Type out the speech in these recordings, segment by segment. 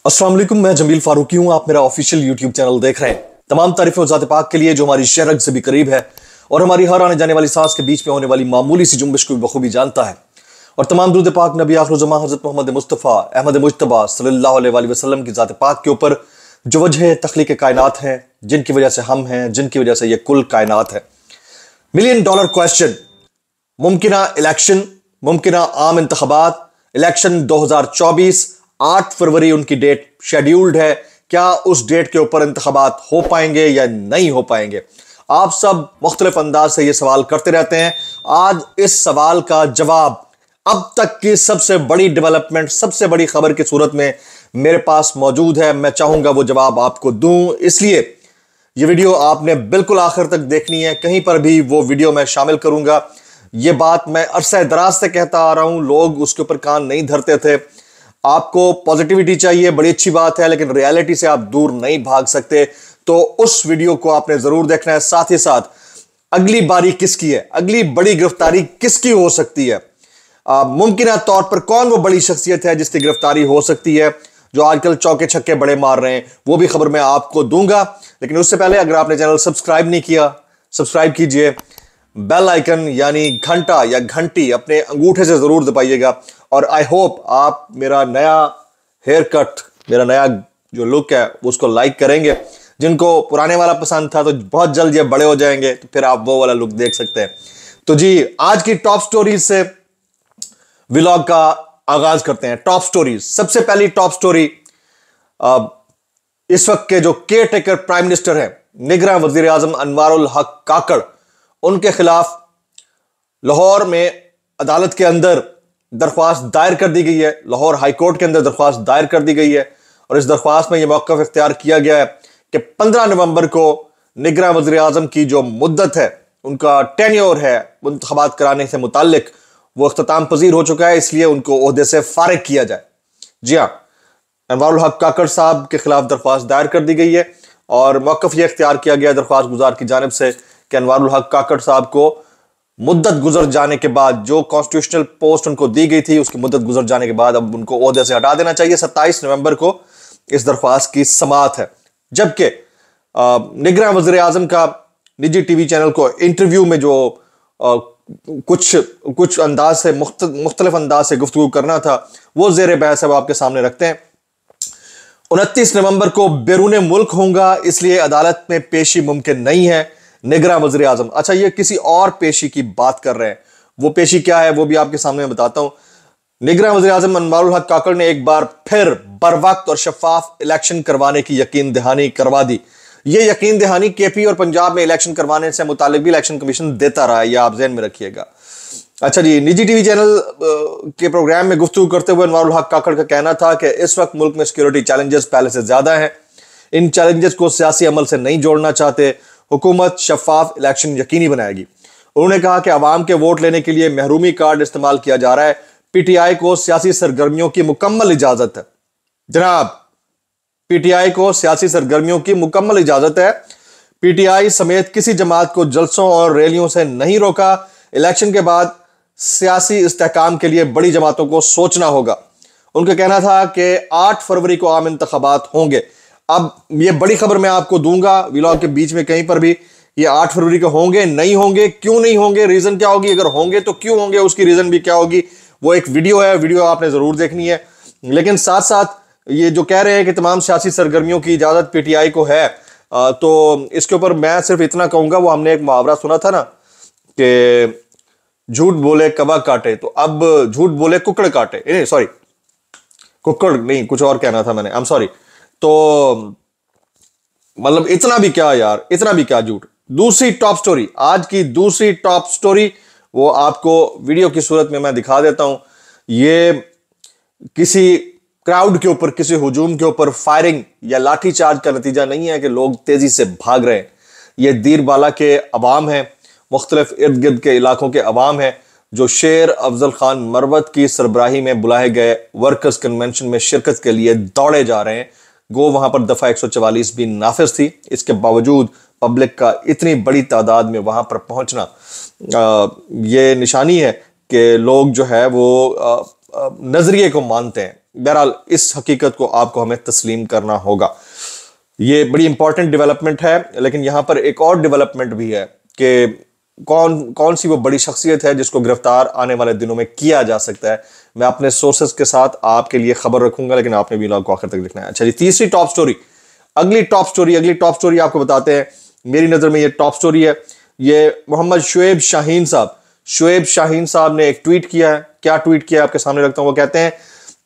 अस्सलाम वालेकुम, मैं जमील फारूकी हूं। आप मेरा ऑफिशियल यूट्यूब चैनल देख रहे हैं। तमाम तारीफें ज़ात पाक के लिए जो हमारी शहरग से भी करीब है और हमारी हर आने जाने वाली सांस के बीच में होने वाली मामूली सी जुम्बिश को भी बखूबी जानता है। और तमाम दुरूद पाक नबी आखिरुज़्ज़मान हज़रत मोहम्मद मुस्तफ़ा अहमद मुज्तबा सल्लल्लाहु अलैहि वसल्लम की ज़ात पाक के ऊपर जो वजह तख्लीक कायनात है, जिनकी वजह से हम हैं, जिनकी वजह से यह कुल कायनात है। मिलियन डॉलर क्वेश्चन, मुमकिना इलेक्शन, मुमकिना आम इंतखाबात, इलेक्शन 2024, 8 फरवरी उनकी डेट शेड्यूल्ड है। क्या उस डेट के ऊपर इंतखाबात हो पाएंगे या नहीं हो पाएंगे? आप सब मुख्तलिफ अंदाज से यह सवाल करते रहते हैं। आज इस सवाल का जवाब अब तक की सबसे बड़ी डेवलपमेंट, सबसे बड़ी खबर की सूरत में मेरे पास मौजूद है। मैं चाहूंगा वो जवाब आपको दूं, इसलिए यह वीडियो आपने बिल्कुल आखिर तक देखनी है। कहीं पर भी वो वीडियो मैं शामिल करूंगा। यह बात मैं अरसे दराज से कहता आ रहा हूं, लोग उसके ऊपर कान नहीं धरते थे। आपको पॉजिटिविटी चाहिए, बड़ी अच्छी बात है, लेकिन रियलिटी से आप दूर नहीं भाग सकते। तो उस वीडियो को आपने जरूर देखना है। साथ ही साथ अगली बारी किसकी है, अगली बड़ी गिरफ्तारी किसकी हो सकती है, मुमकिन तौर पर कौन वो बड़ी शख्सियत है जिसकी गिरफ्तारी हो सकती है, जो आजकल चौके छक्के बड़े मार रहे हैं, वो भी खबर मैं आपको दूंगा। लेकिन उससे पहले अगर आपने चैनल सब्सक्राइब नहीं किया, सब्सक्राइब कीजिए। बेल आइकन यानी घंटा या घंटी अपने अंगूठे से जरूर दबाइएगा। और आई होप आप मेरा नया हेयर कट, मेरा नया जो लुक है उसको लाइक करेंगे। जिनको पुराने वाला पसंद था तो बहुत जल्द ये बड़े हो जाएंगे, तो फिर आप वो वाला लुक देख सकते हैं। तो जी, आज की टॉप स्टोरीज से व्लॉग का आगाज करते हैं। टॉप स्टोरीज, सबसे पहली टॉप स्टोरी, इस वक्त के जो केयर टेकर प्राइम मिनिस्टर हैं, निगरान वजीर आजम अनवारुल हक काकड़, उनके खिलाफ लाहौर में अदालत के अंदर दरख्वास्त दायर कर दी गई है। लाहौर हाई कोर्ट के अंदर दरख्वास्त दायर कर दी गई है और इस दरख्वास्त में यह मौक़िफ़ इख्तियार किया गया है कि 15 नवंबर को निगरान वज़ीर आज़म की जो मुद्दत है, उनका टेन्योर है इंतख़ाबात कराने से मुताल्लिक, वो इख्तिताम पजीर हो चुका है, इसलिए उनको ओहदे से फारिग किया जाए। जी हाँ, अनवारुल हक काकड़ साहब के खिलाफ दरख्वास्त दायर कर दी गई है और मौक़िफ़ यह इख्तियार किया गया दरख्वास्त गुजार की जानिब से कि अनवारुल हक काकड़ साहब को मुद्दत गुजर जाने के बाद, जो कॉन्स्टिट्यूशनल पोस्ट उनको दी गई थी उसकी मुद्दत गुजर जाने के बाद अब उनको ओहदे से हटा देना चाहिए। 27 नवंबर को इस दरख्वास्त की समाअत है। जबकि निगरान वज़ीर आज़म का निजी टीवी चैनल को इंटरव्यू में जो कुछ अंदाज से मुख्तलिफ अंदाज से गुफ्तगू करना था, वो ज़ेर बहस अब आपके सामने रखते हैं। 29 नवंबर को बैरून मुल्क होऊंगा, इसलिए अदालत में पेशी मुमकिन नहीं है। निगरान वज़ीर आज़म, अच्छा ये किसी और पेशी की बात कर रहे हैं, वो पेशी क्या है वो भी आपके सामने बताता हूं। निगरान वज़ीर आज़म अनवारुल हक काकड़ ने एक बार फिर बर वक्त और शफाफ इलेक्शन करवाने की यकीन दहानी करवा दी। ये यकीन दहानी केपी और पंजाब में इलेक्शन करवाने से मुतालिक भी इलेक्शन कमीशन देता रहा है, यह आप ज़हन में रखिएगा। अच्छा जी, निजी टीवी चैनल के प्रोग्राम में गुफ्तगू करते हुए अनवारुल हक काकड़ का कहना था कि इस वक्त मुल्क में सिक्योरिटी चैलेंजेस पहले से ज्यादा हैं, इन चैलेंजेस को सियासी अमल से नहीं जोड़ना चाहते, हुकूमत शफाफ इलेक्शन यकीनी बनाएगी। उन्होंने कहा कि अवाम के वोट लेने के लिए महरूमी कार्ड इस्तेमाल किया जा रहा है। पीटीआई को सियासी सरगर्मियों की मुकम्मल इजाजत है। जनाब, पीटीआई को सियासी सरगर्मियों की मुकम्मल इजाजत है। पीटीआई समेत किसी जमात को जलसों और रैलियों से नहीं रोका। इलेक्शन के बाद सियासी इस्तेहकाम के लिए बड़ी जमातों को सोचना होगा। उनका कहना था कि 8 फरवरी को आम इंतखाबात होंगे। अब ये बड़ी खबर मैं आपको दूंगा व्लॉग के बीच में, कहीं पर भी ये 8 फरवरी को होंगे, नहीं होंगे, क्यों नहीं होंगे, रीजन क्या होगी, अगर होंगे तो क्यों होंगे, उसकी रीजन भी क्या होगी, वो एक वीडियो है, वीडियो आपने जरूर देखनी है। लेकिन साथ साथ ये जो कह रहे हैं कि तमाम सियासी सरगर्मियों की इजाजत पीटीआई को है, तो इसके ऊपर मैं सिर्फ इतना कहूंगा, वो हमने एक मुहावरा सुना था ना कि झूठ बोले कबा काटे, तो अब झूठ बोले कुकड़ काटे, नहीं सॉरी, कुकड़ नहीं, कुछ और कहना था मैंने, आई एम सॉरी। तो मतलब इतना भी क्या यार, इतना भी क्या झूठ। दूसरी टॉप स्टोरी, आज की दूसरी टॉप स्टोरी, वो आपको वीडियो की सूरत में मैं दिखा देता हूं। ये किसी क्राउड के ऊपर, किसी हुजूम के ऊपर फायरिंग या लाठीचार्ज का नतीजा नहीं है कि लोग तेजी से भाग रहे हैं। ये दीरबाला के अवाम है, मुख्तलिफ इर्द गिर्द के इलाकों के अवाम है, जो शेर अफजल खान मरवत की सरबराही में बुलाए गए वर्कर्स कन्वेंशन में शिरकत के लिए दौड़े जा रहे हैं। गो वहां पर दफा 144 भी नाफिज थी, इसके बावजूद पब्लिक का इतनी बड़ी तादाद में वहां पर पहुंचना ये निशानी है कि लोग जो है वो नजरिए को मानते हैं। बहरहाल इस हकीकत को आपको हमें तस्लीम करना होगा। ये बड़ी इंपॉर्टेंट डेवलपमेंट है, लेकिन यहां पर एक और डेवलपमेंट भी है कि कौन कौन सी वो बड़ी शख्सियत है जिसको गिरफ्तार आने वाले दिनों में किया जा सकता है। मैं अपने सोर्सेस के साथ आपके लिए खबर रखूंगा, लेकिन आपने भी को आखिर तक लिखना है। अच्छा जी, तीसरी टॉप स्टोरी, अगली टॉप स्टोरी आपको बताते हैं। मेरी नजर में ये टॉप स्टोरी है। ये मोहम्मद शुएब शाहीन साहब ने एक ट्वीट किया है। क्या ट्वीट किया है आपके सामने रखता हूं। वो कहते हैं,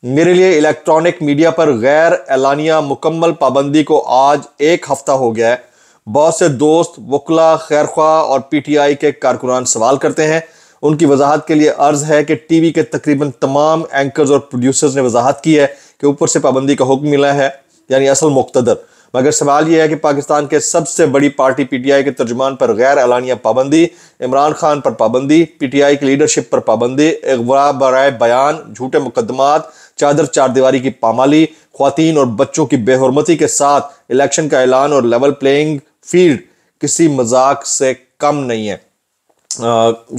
मेरे लिए इलेक्ट्रॉनिक मीडिया पर गैर एलानिया मुकम्मल पाबंदी को आज 1 हफ्ता हो गया है। बहुत से दोस्त, वकला, खैरख्वाह और पीटीआई के कारकुनान सवाल करते हैं। उनकी वजाहत के लिए अर्ज है कि टीवी के तकरीबन तमाम एंकर्स और प्रोड्यूसर्स ने वजाहत की है कि ऊपर से पाबंदी का हुक्म मिला है, यानी असल मुक्तदर। मगर सवाल यह है कि पाकिस्तान के सबसे बड़ी पार्टी पीटीआई के तर्जुमान पर गैर एलानिया पाबंदी, इमरान खान पर पाबंदी, पीटीआई की लीडरशिप पर पाबंदी, अगवा बराए बयान, झूठे मुकदमात, चादर चारदीवारी की पामाली, ख्वातीन और बच्चों की बेहुरमती के साथ इलेक्शन का ऐलान और लेवल प्लेइंग फील्ड किसी मजाक से कम नहीं है।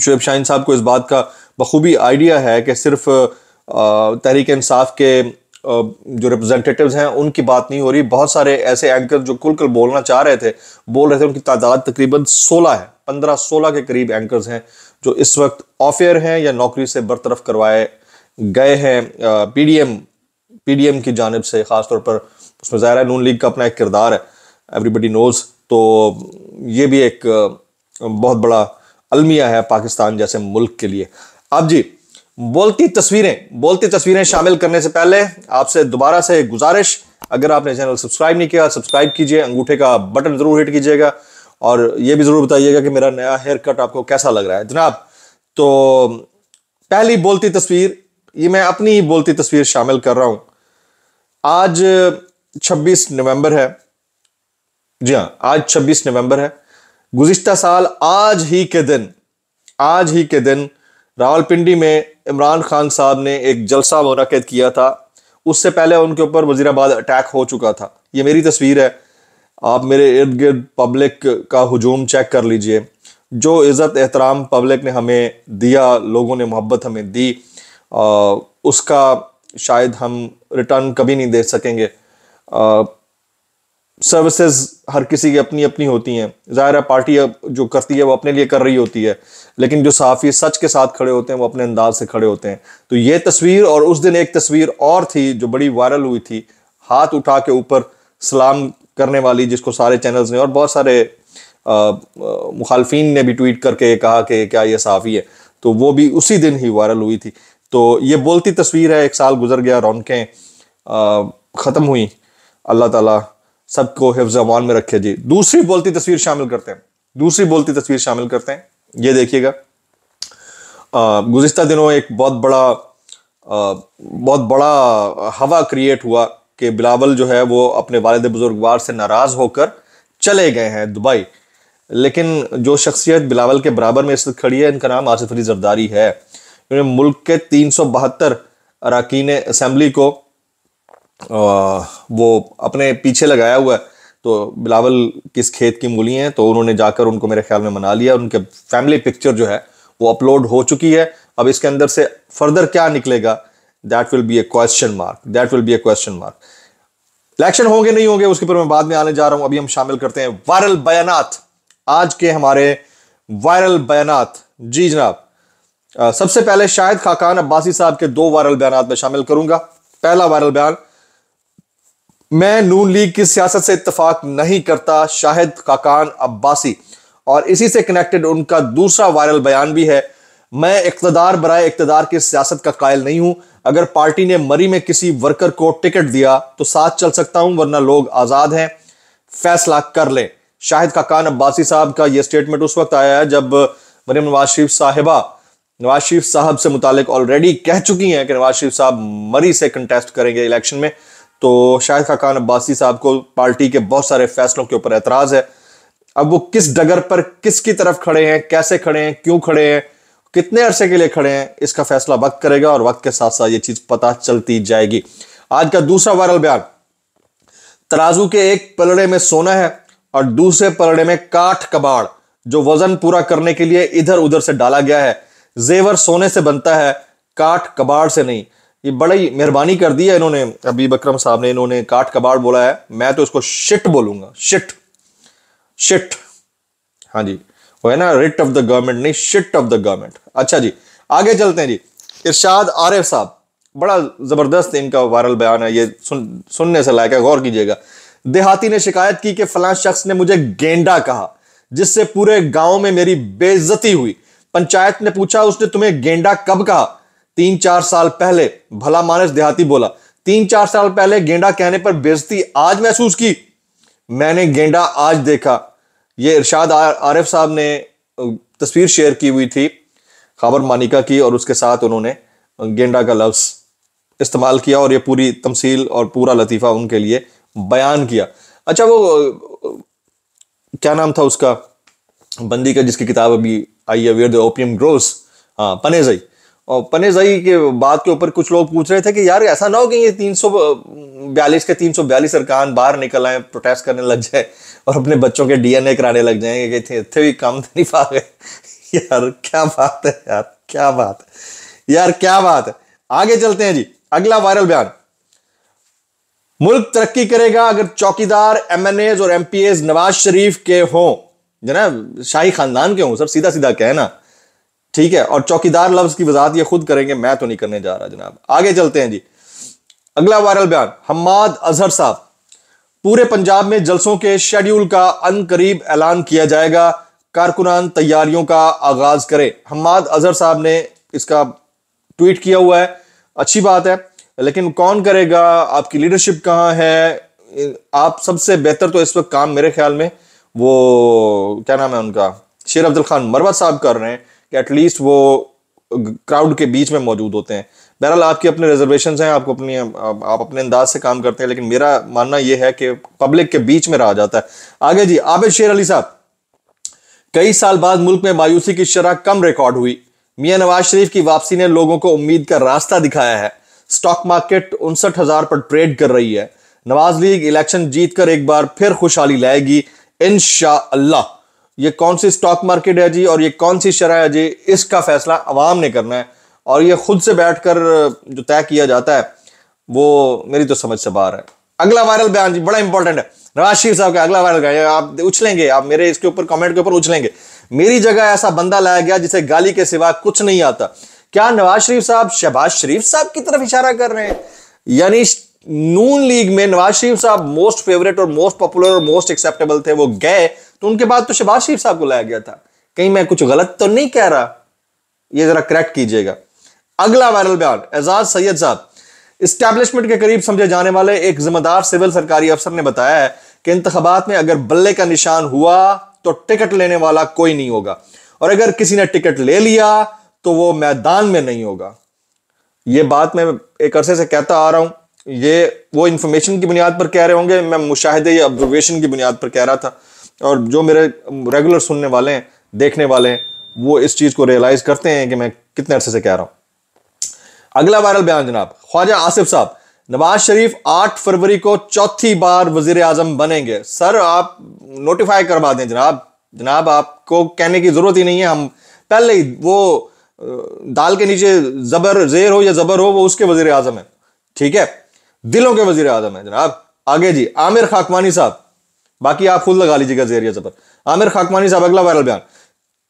शुएब शाहीन साहब को इस बात का बखूबी आइडिया है कि सिर्फ तहरीक इंसाफ के जो रिप्रेजेंटेटिव्स हैं उनकी बात नहीं हो रही। बहुत सारे ऐसे एंकर जो खुलकर बोल रहे थे, उनकी तादाद तकरीबन 16 है। 15-16 के करीब एंकर्स हैं जो इस वक्त ऑफ एयर हैं या नौकरी से बरतरफ करवाए गए हैं पीडीएम की जानिब से। खासतौर पर उसमें ज़ाहिर है नून लीग का अपना एक किरदार है, एवरीबडी नोज। तो ये भी एक बहुत बड़ा अलमिया है पाकिस्तान जैसे मुल्क के लिए। अब जी, बोलती तस्वीरें शामिल करने से पहले आपसे दोबारा से गुजारिश, अगर आपने चैनल सब्सक्राइब नहीं किया, सब्सक्राइब कीजिए, अंगूठे का बटन जरूर हिट कीजिएगा और यह भी जरूर बताइएगा कि मेरा नया हेयर कट आपको कैसा लग रहा है जनाब। तो पहली बोलती तस्वीर, ये मैं अपनी ही बोलती तस्वीर शामिल कर रहा हूं। आज 26 नवंबर है। जी हाँ, आज 26 नवंबर है। गुज़िश्ता साल आज ही के दिन रावलपिंडी में इमरान खान साहब ने एक जलसा मुनक्किद किया था। उससे पहले उनके ऊपर वजीराबाद अटैक हो चुका था। ये मेरी तस्वीर है, आप मेरे इर्द गिर्द पब्लिक का हुजूम चेक कर लीजिए। जो इज़्ज़त एहतराम पब्लिक ने हमें दिया, लोगों ने मोहब्बत हमें दी, उसका शायद हम रिटर्न कभी नहीं दे सकेंगे। सर्विसेज हर किसी की अपनी अपनी होती हैं। ज़ाहिर है पार्टी जो करती है वो अपने लिए कर रही होती है, लेकिन जो सहाफ़ी सच के साथ खड़े होते हैं वो अपने अंदाज से खड़े होते हैं। तो ये तस्वीर और उस दिन एक तस्वीर और थी जो बड़ी वायरल हुई थी, हाथ उठा के ऊपर सलाम करने वाली, जिसको सारे चैनल्स ने और बहुत सारे मुखालफीन ने भी ट्वीट करके कहा कि क्या ये सहाफ़ी है। तो वो भी उसी दिन ही वायरल हुई थी। तो ये बोलती तस्वीर है। 1 साल गुजर गया, रौनकें ख़त्म हुई। अल्लाह ताला सबको हिफ्ज़ अमान में रखे जी। दूसरी बोलती तस्वीर शामिल करते हैं। ये देखिएगा, गुज़िश्ता दिनों एक बहुत बड़ा हवा क्रिएट हुआ कि बिलावल जो है वो अपने वालिद बुजुर्गवार से नाराज़ होकर चले गए हैं दुबई। लेकिन जो शख्सियत बिलावल के बराबर में इस वक्त खड़ी है, इनका नाम आसिफ अली जरदारी है। इन्होंने मुल्क के 372 अरकान असेंबली को वो अपने पीछे लगाया हुआ है। तो बिलावल किस खेत की मूली हैं, तो उन्होंने जाकर उनको मेरे ख्याल में मना लिया। उनके फैमिली पिक्चर जो है वो अपलोड हो चुकी है। अब इसके अंदर से फर्दर क्या निकलेगा, that will be A question mark. Election होंगे नहीं होंगे उसके पर मैं बाद में आने जा रहा हूं। अभी हम शामिल करते हैं वायरल बयानात, आज के हमारे वायरल बयानात। जी जनाब, सबसे पहले शाहिद खाकान अब्बासी साहब के 2 वायरल बयानात में शामिल करूंगा। पहला वायरल बयान, मैं नून लीग की सियासत से इत्तेफाक नहीं करता, शाहिद खाकान अब्बासी। और इसी से कनेक्टेड उनका दूसरा वायरल बयान भी है, मैं इक़्तिदार बराए इक़्तिदार की सियासत का कायल नहीं हूं। अगर पार्टी ने मरी में किसी वर्कर को टिकट दिया तो साथ चल सकता हूं, वरना लोग आजाद हैं, फैसला कर लें। शाहिद खाकान अब्बासी साहब का यह स्टेटमेंट उस वक्त आया है जब मरीम नवाज शरीफ साहब से मुतालिक ऑलरेडी कह चुकी हैं कि नवाज शरीफ साहब मरी से कंटेस्ट करेंगे इलेक्शन में। तो शाहिद खाकान अब्बासी साहब को पार्टी के बहुत सारे फैसलों के ऊपर एतराज है। अब वो किस डगर पर किसकी तरफ खड़े हैं, कैसे खड़े हैं, क्यों खड़े हैं, कितने अरसे के लिए खड़े हैं, इसका फैसला वक्त करेगा और वक्त के साथ साथ ये चीज पता चलती जाएगी। आज का दूसरा वायरल बयान, तराजू के एक पलड़े में सोना है और दूसरे पलड़े में काठ कबाड़, जो वजन पूरा करने के लिए इधर उधर से डाला गया है। जेवर सोने से बनता है, काठ कबाड़ से नहीं। ये बड़ा ही मेहरबानी कर दी है इन्होंने, हबीब अकरम साहब ने, इन्होंने काट कबाड़ बोला है, मैं तो इसको शिट बोलूंगा, शिट शिट। हाँ जी, वो है ना रिट ऑफ द गवर्नमेंट, नहीं शिट ऑफ द गवर्नमेंट। अच्छा जी आगे चलते हैं जी। इरशाद आरिफ साहब, बड़ा जबरदस्त इनका वायरल बयान है, ये सुनने से लायक है, गौर कीजिएगा। देहाती ने शिकायत की कि फलां शख्स ने मुझे गेंडा कहा, जिससे पूरे गांव में मेरी बेइज्जती हुई। पंचायत ने पूछा उसने तुम्हें गेंडा कब कहा? 3-4 साल पहले। भला मानस देहाती बोला, 3-4 साल पहले गेंडा कहने पर बेइज्जती आज महसूस की? मैंने गेंडा आज देखा। ये इरशाद आरिफ साहब ने तस्वीर शेयर की हुई थी खबर मानिका की, और उसके साथ उन्होंने गेंडा का लफ्ज इस्तेमाल किया और ये पूरी तमसील और पूरा लतीफा उनके लिए बयान किया। अच्छा वो क्या नाम था उसका बंदी का जिसकी किताब अभी आई है, वेयर द ओपियम ग्रोस, हाँ पनेजई। और पनेजई के बात के ऊपर कुछ लोग पूछ रहे थे कि यार ऐसा ना हो कि ये 342 के 342 अरकान बाहर निकल आए, प्रोटेस्ट करने लग जाए और अपने बच्चों के डीएनए कराने लग जाएंगे कि थे भी काम नहीं पा गए। यार क्या बात है यार, क्या बात है यार, क्या बात है। आगे चलते हैं जी, अगला वायरल बयान। मुल्क तरक्की करेगा अगर चौकीदार एमएनएज और एमपीएज नवाज शरीफ के हों, जनाब शाही खानदान के हों, सब सीधा सीधा कहना, ठीक है। और चौकीदार लफ्ज की वजाहत ये खुद करेंगे, मैं तो नहीं करने जा रहा जनाब। आगे चलते हैं जी, अगला वायरल बयान। हम्माद अजहर साहब, पूरे पंजाब में जलसों के शेड्यूल का अनकरीब ऐलान किया जाएगा, कारकुनान तैयारियों का आगाज करे। हम्माद अजहर साहब ने इसका ट्वीट किया हुआ है, अच्छी बात है, लेकिन कौन करेगा? आपकी लीडरशिप कहां है? आप सबसे बेहतर तो इस वक्त काम मेरे ख्याल में वो क्या नाम है उनका, शेर अब्दुल खान मरवत साहब कर रहे हैं कि एटलीस्ट वो क्राउड के बीच में मौजूद होते हैं। बहरहाल आपके अपने रिजर्वेशन हैं, आपको अपनी आप अपने अंदाज से काम करते हैं, लेकिन मेरा मानना यह है कि पब्लिक के बीच में रहा जाता है। आगे जी, आबिद शेर अली साहब, कई साल बाद मुल्क में मायूसी की शरह कम रिकॉर्ड हुई। मियां नवाज शरीफ की वापसी ने लोगों को उम्मीद का रास्ता दिखाया है। स्टॉक मार्केट 59,000 पर ट्रेड कर रही है। नवाज लीग इलेक्शन जीतकर एक बार फिर खुशहाली लाएगी इंशाअल्लाह। ये कौन सी स्टॉक मार्केट है जी और ये कौन सी शरह है जी, इसका फैसला अवाम ने करना है, और ये खुद से बैठकर जो तय किया जाता है वो मेरी तो समझ से बाहर है। अगला वायरल बयान जी बड़ा इंपॉर्टेंट है, नवाज शरीफ साहब का अगला वायरल बयान। आप उछलेंगे, आप मेरे इसके ऊपर कमेंट के ऊपर उछलेंगे, मेरी जगह ऐसा बंदा लाया गया जिसे गाली के सिवा कुछ नहीं आता। क्या नवाज शरीफ साहब शहबाज शरीफ साहब की तरफ इशारा कर रहे हैं? यानी नून लीग में नवाज शरीफ साहब मोस्ट फेवरेट और मोस्ट पॉपुलर और मोस्ट एक्सेप्टेबल थे, वो गए तो उनके बाद तो शहबाज शरीफ साहब को लाया गया था। कहीं मैं कुछ गलत तो नहीं कह रहा? ये जरा करेक्ट कीजिएगा। अगला वायरल बयान, एजाज सैयद साहब, इस्टेब्लिशमेंट के करीब समझे जाने वाले एक जिम्मेदार सिविल सरकारी अफसर ने बताया है कि इंतखाबात में अगर बल्ले का निशान हुआ तो टिकट लेने वाला कोई नहीं होगा, और अगर किसी ने टिकट ले लिया तो वो मैदान में नहीं होगा। ये बात मैं एक अरसे से कहता आ रहा हूं, ये वो इंफॉर्मेशन की बुनियाद पर कह रहे होंगे, मैं मुशाहिदे या ऑब्जर्वेशन की बुनियाद पर कह रहा था, और जो मेरे रेगुलर सुनने वाले हैं, देखने वाले हैं, वो इस चीज को रियलाइज करते हैं कि मैं कितने अरसे से कह रहा हूं। अगला वायरल बयान जनाब, ख्वाजा आसिफ साहब, नवाज शरीफ 8 फरवरी को चौथी बार वजीर आजम बनेंगे। सर आप नोटिफाई करवा दें जनाब, आपको कहने की जरूरत ही नहीं है, हम पहले ही वो दाल के नीचे जबर जेर हो या जबर हो, वो उसके वजीर आजम है, ठीक है, दिलों के वजीर आजम है जनाब। आगे जी, आमिर खाकवानी साहब, बाकी आप खुद लगा लीजिएगा जेर या जबर। आमिर खाकवानी साहब, अगला वायरल बयान,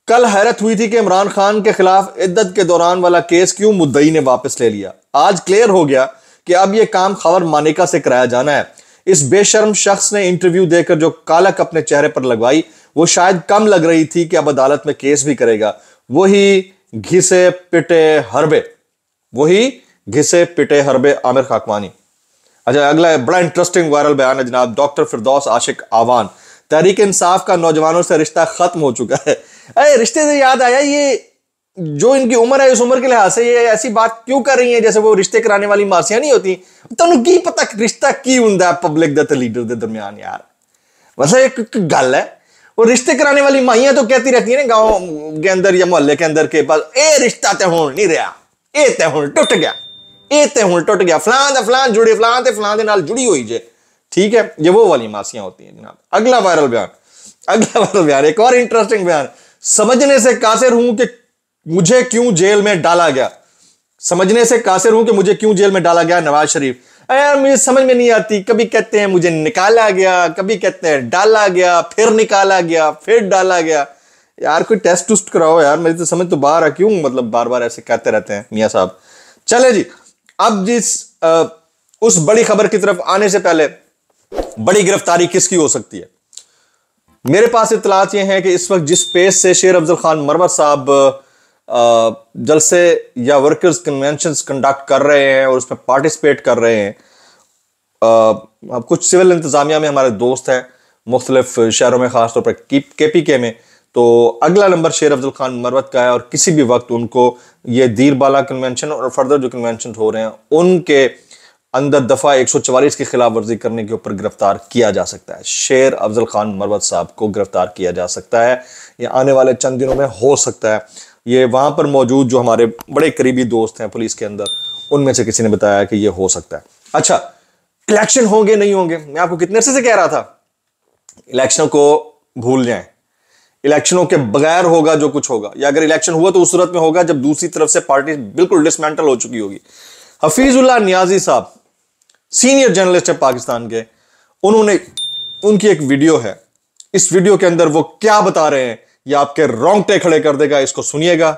कल हैरत हुई थी कि इमरान खान के खिलाफ इद्दत के दौरान वाला केस क्यों मुद्दई ने वापस ले लिया। आज क्लियर हो गया कि अब यह काम खबर मानिका से कराया जाना है। इस बेशर्म शख्स ने इंटरव्यू देकर जो कालक अपने चेहरे पर लगवाई वो शायद कम लग रही थी कि अब अदालत में केस भी करेगा। वही घिसे पिटे हरबे, वही घिसे पिटे हरबे आमिर खाकवानी। अच्छा, अगला बड़ा इंटरेस्टिंग वायरल बयान है जनाब, डॉक्टर फिरदौस आशिक आवान, तहरीक इंसाफ का नौजवानों से रिश्ता खत्म हो चुका है। अरे रिश्ते से याद आया, ये जो इनकी उम्र है, इस उम्र के लिहाज से ये ऐसी बात क्यों कर रही है जैसे वो रिश्ते कराने वाली मासियां नहीं होती। तुम की पता रिश्ता की हुंदा पब्लिक दा ते लीडर दे दरमियान यार। वैसे एक गल है, वो रिश्ते कराने वाली माइयां तो कहती रहती है ना गांव के अंदर या मोहल्ले के अंदर के पास, ए रिश्ता ते हुण नहीं रहा, ए ते हुण टुट गया, ए ते हुण टुट गया, फलां ते फलां जुड़े, फलां ते फलां दे नाल जुड़ी हुई जे, ठीक है, ये वो वाली मासियां होती हैं जनाब। अगला वायरल बयान, एक और इंटरेस्टिंग बयान, समझने से कासिर हूं कि मुझे क्यों जेल में डाला गया। समझने से कासिर हूं कि मुझे क्यों जेल में डाला गया नवाज शरीफ। यार मुझे समझ में नहीं आती, कभी कहते हैं मुझे निकाला गया, कभी कहते हैं डाला गया, फिर निकाला गया, फिर डाला गया। यार कोई टेस्ट टूस्ट कराओ यार, मेरी तो समझ तो बाहर है, क्यों मतलब बार बार ऐसे कहते रहते हैं मियां साहब। चले जी, अब उस बड़ी खबर की तरफ आने से पहले, बड़ी गिरफ्तारी किसकी हो सकती है? मेरे पास इत्तलात ये हैं कि इस वक्त जिस पेस से शेर अफजल खान मरवत साहब जलसे या वर्कर्स कन्वेंशंस कंडक्ट कर रहे हैं और उसमें पार्टिसिपेट कर रहे हैं, अब कुछ सिविल इंतजामिया में हमारे दोस्त हैं मुख्तलिफ शहरों में, खासतौर पर KPK में, तो अगला नंबर शेर अफजल खान मरवत का है और किसी भी वक्त उनको ये दीरबाला कन्वेंशन और फर्दर जो कन्वेंशन हो रहे हैं उनके अंदर दफा 144 की खिलाफ वर्जी करने के ऊपर गिरफ्तार किया जा सकता है। शेर अफजल खान मरवत साहब को गिरफ्तार किया जा सकता है, ये आने वाले चंद दिनों में हो सकता है। ये वहां पर मौजूद जो हमारे बड़े करीबी दोस्त हैं पुलिस के अंदर, उनमें से किसी ने बताया कि ये हो सकता है। अच्छा, इलेक्शन होंगे नहीं होंगे, मैं आपको कितने अरसे से कह रहा था इलेक्शनों को भूल जाएं, इलेक्शनों के बगैर होगा जो कुछ होगा, या अगर इलेक्शन हुआ तो उस सूरत में होगा जब दूसरी तरफ से पार्टी बिल्कुल डिसमेंटल हो चुकी होगी। हफीजुल्लाह नियाजी साहब सीनियर जर्नलिस्ट है पाकिस्तान के, उनकी एक वीडियो है, इस वीडियो के अंदर वो क्या बता रहे हैं ये आपके रोंगटे खड़े कर देगा। इसको सुनिएगा,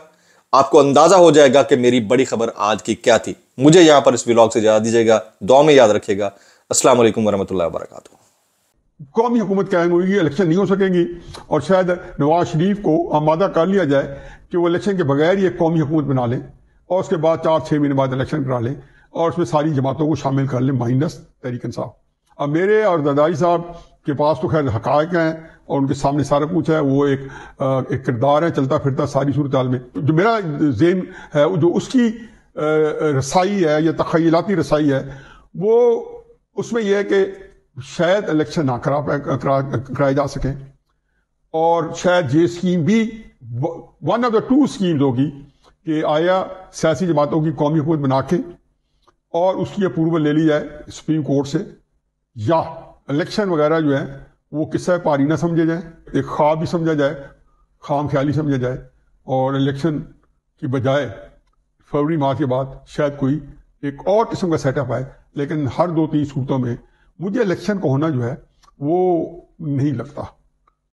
आपको अंदाजा हो जाएगा कि मेरी बड़ी खबर आज की क्या थी। मुझे यहां पर इस व्लॉग से इजाजत दीजिएगा, दुआ में याद रखिएगा। अस्सलाम वालेकुम वरहमतुल्लाहि वबरकातुहू। कौमी हुकूमत कायम होगी, इलेक्शन नहीं हो सकेंगी और शायद नवाज शरीफ को आमादा कर लिया जाए कि वो इलेक्शन के बगैर ही एक कौमी हुकूमत बना लें और उसके बाद 4-6 महीने बाद इलेक्शन करा लें और उसमें सारी जमातों को शामिल कर लें माइनस तहरीक इंसाफ। अब मेरे और दादाई साहब के पास तो खैर हकायक हैं और उनके सामने सारा कुछ है, वो एक किरदार है चलता फिरता सारी सूरत हाल में। जो मेरा ज़ेन है, जो उसकी रसाई है या तख़य्युलाती रसाई है, वो उसमें यह है कि शायद इलेक्शन ना कराए जा सकें और शायद ये स्कीम भी वन ऑफ द 2 स्कीम्स होगी कि आया सियासी जमातों की कौमी हुकूमत बना के और उसकी अप्रूवल ले ली जाए सुप्रीम कोर्ट से, या इलेक्शन वगैरह जो है वो किस्सा पारी ना समझे जाए, एक ख्वाब भी समझा जाए, खाम ख्याली समझा जाए और इलेक्शन की बजाय फरवरी माह के बाद शायद कोई एक और किस्म का सेटअप आए। लेकिन हर 2-3 सूरतों में मुझे इलेक्शन का होना जो है वो नहीं लगता।